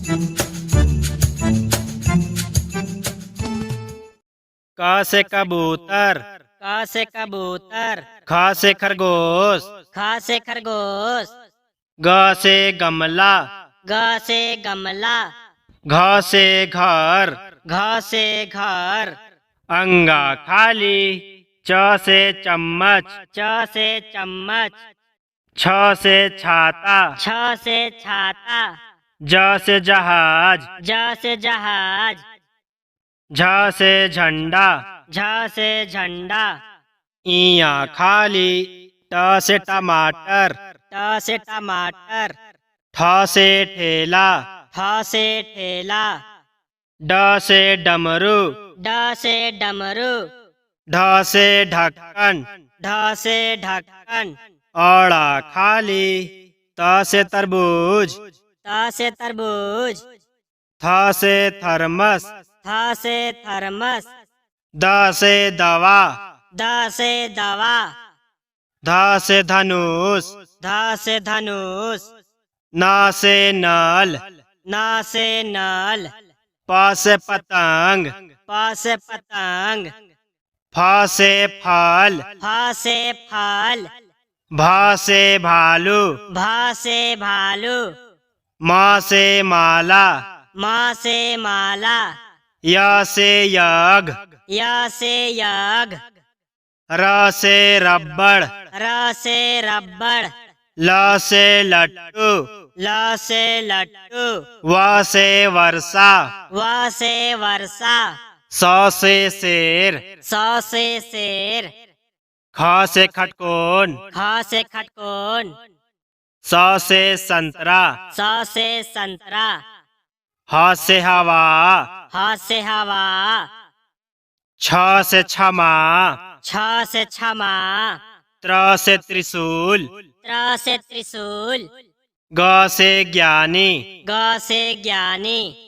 क से कबूतर, क से कबूतर, ख से खरगोश, ख से खरगोश, ग से गमला, ग से गमला, घ से घर, घ से घर, अंगा खाली, च से चम्मच, च से चम्मच, छ से छाता, छ से छाता, ज से जहाज, ज से जहाज, झ से झंडा, झ से झंडा, इया खाली, ट से टमाटर, ट से टमाटर, ठ से ठेला, ठ से ठेला, ड से डमरू, ड से डमरू, ढ से ढक्कन, ढ से ढक्कन, औड़ा खाली, त से तरबूज, त से तरबूज, थ से थर्मस, थ से थर्मस, द से दवा, द से दवा, ध से धनुष, ध से धनुष, न से नल, न से नल, प से पतंग, प से पतंग, फ से फल, फ से फल, भ से भालू, भ से भालू, म से माला, म से माला, य से यज्ञ, य से यज्ञ, र से रबड़, र से रबड़, ल से लट्टू, ल से लट्टू, व से वर्षा, व से वर्षा, स से शेर, स से शेर, ख से खटकोन, ख से खटकोन, स से संतरा, स से संतरा, ह से हवा, ह से हवा, छ से क्षमा, छ से क्षमा, त्र से त्रिशूल, त्र से त्रिशूल, ग से ज्ञानी, ग से ज्ञानी,